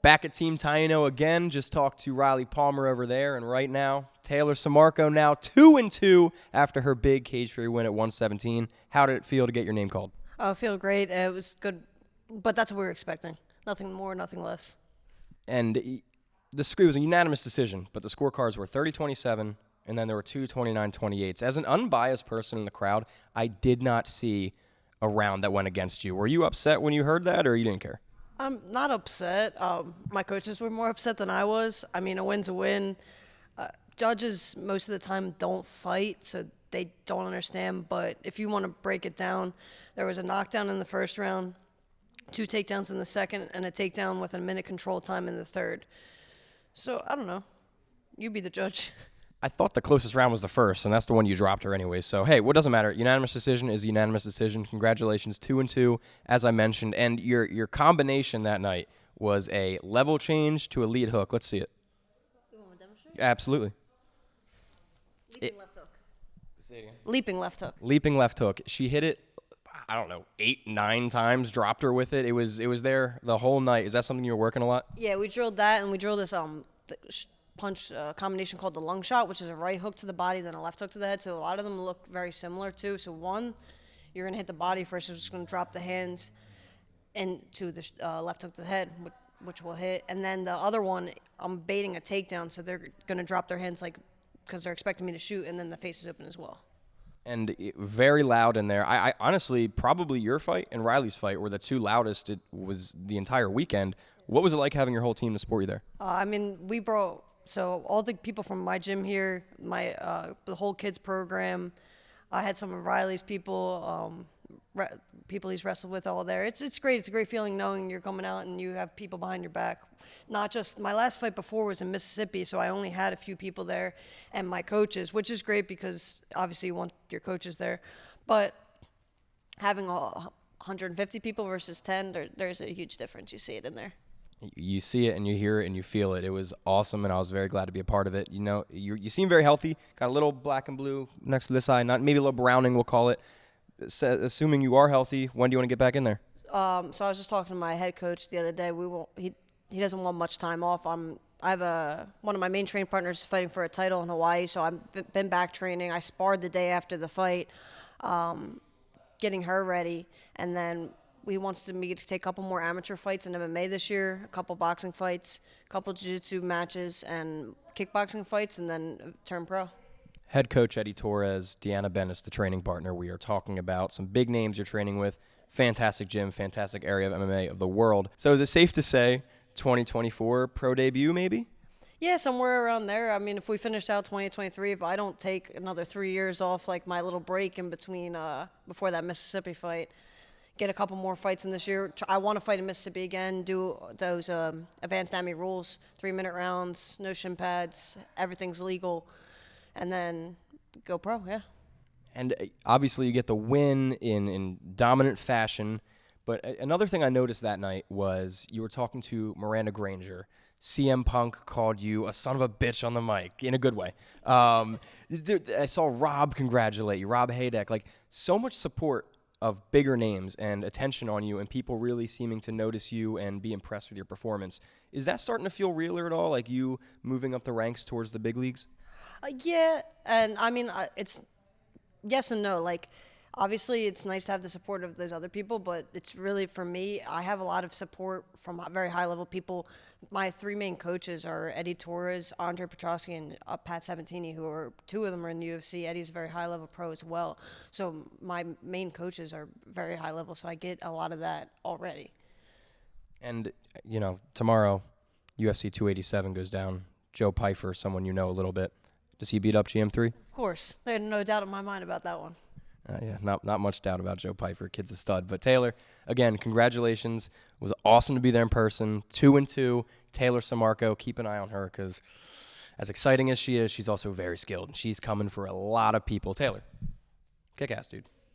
Back at Team Taino again, just talked to Riley Palmer over there, and right now, Taylor Samarco now 2-2 after her big cage-free win at 117. How did it feel to get your name called? I feel great. It was good, but that's what we were expecting. Nothing more, nothing less. And it was a unanimous decision, but the scorecards were 30-27, and then there were two 29-28s. As an unbiased person in the crowd, I did not see a round that went against you. Were you upset when you heard that, or you didn't care? I'm not upset. My coaches were more upset than I was. I mean, a win's a win. Judges most of the time don't fight, so they don't understand. But if you want to break it down, there was a knockdown in the first round, 2 takedowns in the second, and a takedown with a minute control time in the third. So, I don't know. You be the judge. I thought the closest round was the first, and that's the one you dropped her anyway. So, hey, what doesn't matter? Unanimous decision is a unanimous decision. Congratulations, 2-2, as I mentioned. And your combination that night was a level change to a lead hook. Let's see it. You want to demonstrate? Absolutely. Leaping left hook. Say it again. Leaping left hook. Leaping left hook. She hit it, I don't know, 8-9 times, dropped her with it. It was there the whole night. Is that something you were working a lot? Yeah, we drilled that, and we drilled this punch combination called the lung shot, which is a right hook to the body, then a left hook to the head. So a lot of them look very similar too. So one, you're gonna hit the body first. You're just gonna drop the hands into the left hook to the head, which will hit. And then the other one, I'm baiting a takedown, so they're gonna drop their hands because they're expecting me to shoot, and then the face is open as well. And very loud in there. I honestly, probably your fight and Riley's fight were the two loudest. It was the entire weekend. What was it like having your whole team to support you there? I mean, we brought. So all the people from my gym here, the whole kids program, I had some of Riley's people, people he's wrestled with all there. It's great. It's a great feeling knowing you're coming out and you have people behind your back. Not just my last fight before was in Mississippi, so I only had a few people there and my coaches, which is great because obviously you want your coaches there. But having 150 people versus 10, there's a huge difference. You see it in there. You see it and you hear it and you feel it. It was awesome, and I was very glad to be a part of it. You know, you seem very healthy. Got a little black and blue next to this eye, not maybe a little browning, we'll call it. Assuming you are healthy, when do you want to get back in there? So I was just talking to my head coach the other day. He doesn't want much time off. I have one of my main training partners fighting for a title in Hawaii, so I've been back training. I sparred the day after the fight, getting her ready, and then he wants me to take a couple more amateur fights in MMA this year, a couple boxing fights, a couple jiu-jitsu matches, and kickboxing fights, and then turn pro. Head coach Eddie Torres, Deanna Bennis, the training partner. We are talking about some big names you're training with. Fantastic gym, fantastic area of MMA of the world. So is it safe to say 2024 pro debut maybe? Yeah, somewhere around there. I mean, if we finish out 2023, if I don't take another 3 years off, like my little break in between before that Mississippi fight, get a couple more fights in this year. I want to fight in Mississippi again, do those advanced AMI rules, 3-minute rounds, no shin pads, everything's legal, and then go pro, yeah. And obviously you get the win in dominant fashion, but another thing I noticed that night was you were talking to Miranda Granger. CM Punk called you a son of a bitch on the mic, in a good way. I saw Rob congratulate you, Rob Haydek. Like, so much support of bigger names and attention on you and people really seeming to notice you and be impressed with your performance. Is that starting to feel realer at all, like you moving up the ranks towards the big leagues? Yeah, and I mean, it's yes and no. Like, obviously, it's nice to have the support of those other people, but it's really, for me, I have a lot of support from very high-level people. My 3 main coaches are Eddie Torres, Andre Petrosky, and Pat Sabatini, who are 2 of them are in the UFC. Eddie's a very high-level pro as well. So my main coaches are very high-level, so I get a lot of that already. And, you know, tomorrow, UFC 287 goes down. Joe Pyfer, someone you know a little bit. Does he beat up GM3? Of course. There's no doubt in my mind about that one. Yeah, not much doubt about Joe Pyfer. Kid's a stud. But Taylor, again, congratulations. It was awesome to be there in person. 2-2. Taylor Samarco, keep an eye on her because as exciting as she is, she's also very skilled. And she's coming for a lot of people. Taylor, kick ass, dude.